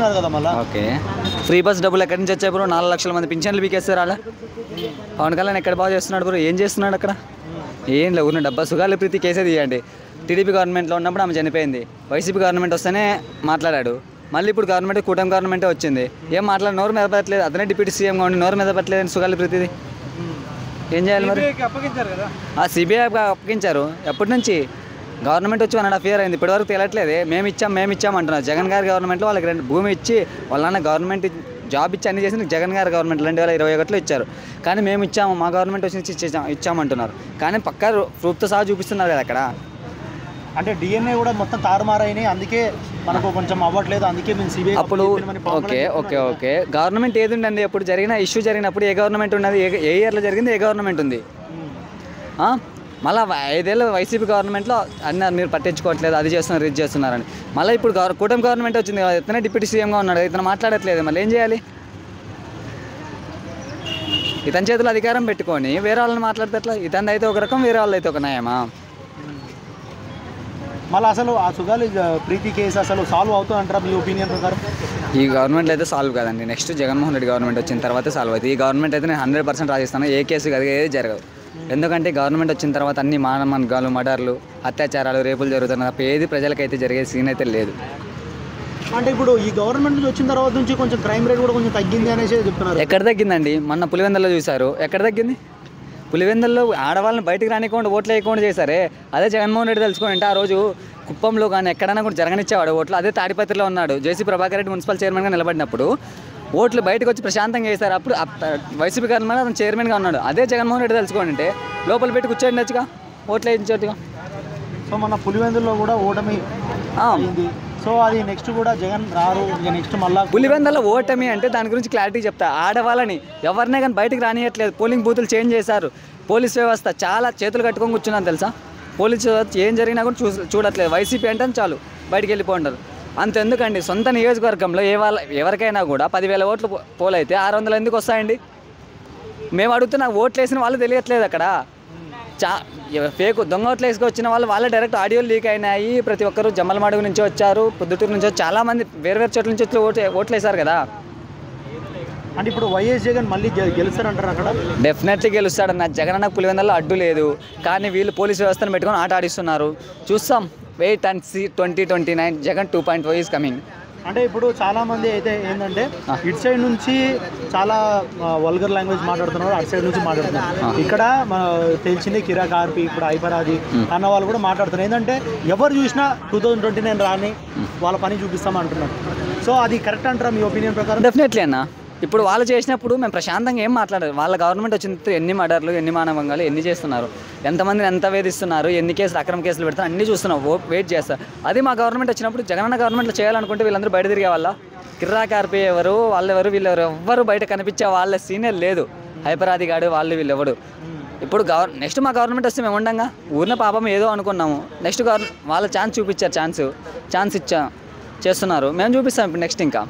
పెడుతున్నారు కదా మళ్ళీ. ఓకే, ఫ్రీ బస్ డబ్బులు ఎక్కడి నుంచి వచ్చాయి బ్రో? 4 లక్షల మంది పింఛన్లు పీకేస్తారు అలా. పవన్ కళ్యాణ్ ఎక్కడ బాగా చేస్తున్నాడు బ్రో? ఏం చేస్తున్నాడు అక్కడ? ఏం లేవు. ఉన్న డబ్బా సుగాలి ప్రీతి కేసే తీయండి. టీడీపీ గవర్నమెంట్లో ఉన్నప్పుడు ఆమె చనిపోయింది, వైసీపీ గవర్నమెంట్ వస్తేనే మాట్లాడాడు. మళ్ళీ ఇప్పుడు గవర్నమెంట్ కూటమి గవర్నమెంటే వచ్చింది, ఏం మాట్లాడి నోరు మీద పెట్టలేదు. అతనే డిప్యూటీ సీఎంగా ఉండి నోరు మీద పెట్టలేదు సుగాలి ప్రీతిది. ఏం చేయాలి మరి? సిబిఐకి అప్పగించారు. ఎప్పటి నుంచి? గవర్నమెంట్ వచ్చి 1.5 year అయింది, ఇప్పటివరకు తేలట్లేదే. మేము ఇచ్చాం అంటున్నారు. జగన్ గారి గవర్నమెంట్లో వాళ్ళకి 2 భూమి ఇచ్చి వాళ్ళ గవర్నమెంట్ జాబ్ ఇచ్చి అన్ని చేసి జగన్ గారి గవర్నమెంట్ 2021లో ఇచ్చారు. కానీ మేము ఇచ్చాము, మా గవర్నమెంట్ వచ్చి ఇచ్చామంటున్నారు. కానీ పక్కా ప్రూఫ్తో సహా చూపిస్తున్నారు కదా అక్కడ. అంటే డిఎన్ఏ కూడా మొత్తం తారుమారైనాయి, అందుకే మనకు కొంచెం అవ్వట్లేదు, అందుకే మేము సిబిఐ అప్పుడు ఓకే గవర్నమెంట్ ఏది ఉండండి? అప్పుడు జరిగిన ఇష్యూ జరిగినప్పుడు ఏ గవర్నమెంట్ ఉన్నది? ఏ ఇయర్లో జరిగింది? ఏ గవర్నమెంట్ ఉంది? మళ్ళీ 5 ఏళ్ళు వైసీపీ గవర్నమెంట్లో అన్నారు మీరు పట్టించుకోవట్లేదు, అది చేస్తున్నారు ఇది చేస్తున్నారని. మళ్ళీ ఇప్పుడు కూటమి గవర్నమెంట్ వచ్చింది కదా, ఇతనే డిప్యూటీ సీఎంగా ఉన్నాడు, ఇతను మాట్లాడట్లేదు. మళ్ళీ ఏం చేయాలి? ఇతని చేతులు అధికారం పెట్టుకొని వేరే వాళ్ళని మాట్లాడితే ఎట్లా? ఇతని అయితే ఒక రకం, వేరే వాళ్ళు అయితే ఒక న్యాయమా? మళ్ళీ అసలు ఆ సుగాలి ప్రీతి కేసు అసలు సాల్వ్ అవుతుంది అంటారా మీ ఒపీనియన్ ప్రకారం? ఈ గవర్నమెంట్లో అయితే సాల్వ్ కాదండి. నెక్స్ట్ జగన్మోహన్ రెడ్డి గవర్నమెంట్ వచ్చిన తర్వాత సాల్వ్ అవుతుంది. ఈ గవర్నమెంట్ అయితే నేను 100% రాసిస్తాను, ఏ కేసు కాదు, ఏది జరగదు. ఎందుకంటే గవర్నమెంట్ వచ్చిన తర్వాత అన్ని మానమార్గాలు, మర్డర్లు, అత్యాచారాలు, రేపులు జరుగుతున్నాయి తప్ప ఏది ప్రజలకైతే జరిగే సీన్ అయితే లేదు. అంటే ఇప్పుడు ఈ గవర్నమెంట్ నుంచి వచ్చిన తర్వాత నుంచి కొంచెం క్రైమ్ రేట్ కూడా కొంచెం తగ్గింది అనేసి చెప్తున్నారు. ఎక్కడ తగ్గిందండి? మొన్న పులివెందుల్లో చూశారు, ఎక్కడ తగ్గింది? పులివెందుల్లో ఆడవాళ్ళని బయటకు రానివ్వకుండా ఓట్లు వేయకుండా చేశారే, అదే జగన్మోహన్ రెడ్డి తెలుసుకోండి. అంటే ఆ రోజు కుప్పంలో కానీ ఎక్కడైనా కూడా జరగనిచ్చేవాడు ఓట్లు. అదే తాడిపత్రిలో ఉన్నాడు, జేసీ ప్రభాకర్ రెడ్డి మున్సిపల్ చైర్మన్గా నిలబడినప్పుడు ఓట్లు బయటకు వచ్చి ప్రశాంతంగా చేశారు. అప్పుడు వైసీపీ గవర్నమెంట్ అతను చైర్మన్గా ఉన్నాడు. అదే జగన్మోహన్ రెడ్డి తెలుసుకోండి అంటే లోపల పెట్టి కూర్చోండిగా, ఓట్లు వేయించట్టుగా. సో మన పులివెందుల్లో కూడా ఓటమి అయింది. సో అది నెక్స్ట్ కూడా జగన్ రారు, నెక్స్ట్ మళ్ళీ పులివెందుల్లో ఓటమి అంటే దాని గురించి క్లారిటీ చెప్తా. ఆడవాళ్ళని ఎవరినే కానీ బయటకు రానియట్లేదు, పోలింగ్ బూతులు చేంజ్ చేశారు. పోలీస్ వ్యవస్థ చాలా చేతులు కట్టుకొని కూర్చున్నాను తెలుసా. పోలీసు వ్యవస్థ ఏం జరిగినా కూడా చూడట్లేదు. వైసీపీ అంటే చాలు బయటికి వెళ్ళిపోంటారు. అంతెందుకండి, సొంత నియోజకవర్గంలో ఎవరికైనా కూడా 10,000 ఓట్లు పోలైతే 600 ఎందుకు వస్తాయండి? మేము అడుగుతున్న ఓట్లు వేసిన వాళ్ళు తెలియట్లేదు అక్కడ. ఫేక్ దొంగ ఓట్లు వేసుకొచ్చిన వాళ్ళే డైరెక్ట్ ఆడియోలు లీక్ అయినాయి. ప్రతి ఒక్కరు జమ్మలమడుగు నుంచి వచ్చారు, పొద్దుటూరు నుంచి చాలామంది వేరు చోట్ల నుంచి వచ్చి ఓట్లు వేశారు కదా. అంటే ఇప్పుడు వైఎస్ జగన్ మళ్ళీ గెలుస్తారంటారు అక్కడ? డెఫినెట్లీ గెలుస్తాడన్న. జగన్ అన్న పులివెందుల్లో అడ్డు లేదు, కానీ వీళ్ళు పోలీసు వ్యవస్థను పెట్టుకొని ఆట ఆడిస్తున్నారు. చూస్తాం, wait and see. 2029 Jagan 2.0 is coming. అంటే ఇప్పుడు చాలామంది అయితే ఏంటంటే ఇటు సైడ్ నుంచి చాలా వల్గర్ లాంగ్వేజ్ మాట్లాడుతున్నారు, అటు సైడ్ నుంచి మాట్లాడుతున్నారు. ఇక్కడ తెలిసింది కిరాక్ ఆర్పి, ఇప్పుడు హైపరాది అన్న వాళ్ళు కూడా మాట్లాడుతున్నారు. ఏంటంటే ఎవరు చూసినా 2029 రాని వాళ్ళ పని చూపిస్తామంటున్నారు. సో అది కరెక్ట్ అంటారా మీ ఒపీనియన్ ప్రకారం? డెఫినెట్లీ అన్న. ఇప్పుడు వాళ్ళు చేసినప్పుడు మేము ప్రశాంతంగా ఏం మాట్లాడారు. వాళ్ళ గవర్నమెంట్ వచ్చిన ఎన్ని మర్డర్లు, ఎన్ని మానవంగాలు ఎన్ని చేస్తున్నారు, ఎంతమందిని ఎంత వేధిస్తున్నారు, ఎన్ని కేసులు అక్రమ కేసులు పెడతారు, అన్నీ చూస్తున్నాం, వెయిట్ చేస్తారు. అది మా గవర్నమెంట్ వచ్చినప్పుడు జగనన్న గవర్నమెంట్లో చేయాలనుకుంటే వీళ్ళందరూ బయట తిరిగే వాళ్ళ. కిర్రాక్ ఆర్పి ఎవరు, వాళ్ళెవరు, వీళ్ళెవరు, ఎవ్వరు బయట కనిపించే వాళ్ళ సీనియర్ లేదు. హైపరాది గాడు వాళ్ళు వీళ్ళెవడు. ఇప్పుడు నెక్స్ట్ మా గవర్నమెంట్ వస్తే మేము ఉండంగా ఊరిన పాపం ఏదో అనుకున్నాము. నెక్స్ట్ వాళ్ళ ఛాన్స్ చూపించారు, ఛాన్స్ చేస్తున్నారు. మేము చూపిస్తాం ఇప్పుడు నెక్స్ట్ ఇంకా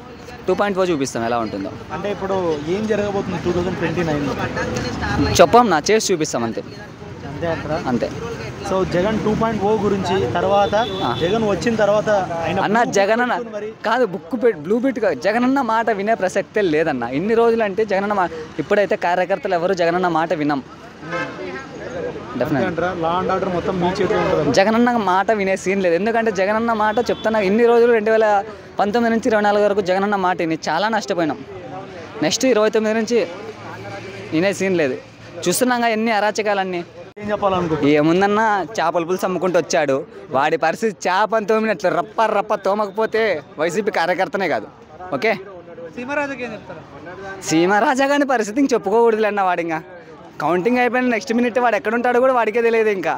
2.0 చూపిస్తాం ఎలా ఉంటుందో. అంటే ఇప్పుడు ఏం జరగబోతుంది 2029లో చెప్పాం నా, చేసి చూపిస్తాం అంతే అంతే. సో జగన్ 2.0 గురించి తర్వాత జగన్ వచ్చిన తర్వాత అన్న జగన్ అన్న కాదు బ్లూ బిట్ జగనన్న మాట వినే ప్రసక్తే లేదన్న. ఇన్ని రోజులు అంటే జగనన్న ఇప్పుడైతే కార్యకర్తలు ఎవరు జగనన్న మాట వినం. జగనన్న మాట వినే సీన్ లేదు. ఎందుకంటే జగనన్న మాట చెప్తున్నా ఇన్ని రోజులు 2019 నుంచి 24 వరకు జగనన్న మాట విని చాలా నష్టపోయినాం. నెక్స్ట్ 29 నుంచి వినే సీన్ లేదు. చూస్తున్నాగా ఎన్ని అరాచకాలన్నీ. ఏం చెప్పాలనుకో, ఏముందన్నా చేపల పులుసు అమ్ముకుంటూ వచ్చాడు. వాడి పరిస్థితి చేపని తోమినట్లు రప్ప తోమకపోతే వైసీపీ కార్యకర్తనే కాదు. ఓకే, సీమరాజా గారి పరిస్థితి ఇంక చెప్పుకోకూడదులే అన్న. వాడు ఇంకా కౌంటింగ్ అయిపోయిన నెక్స్ట్ మినిట్ వాడు ఎక్కడుంటాడో కూడా వాడికే తెలియదు ఇంకా.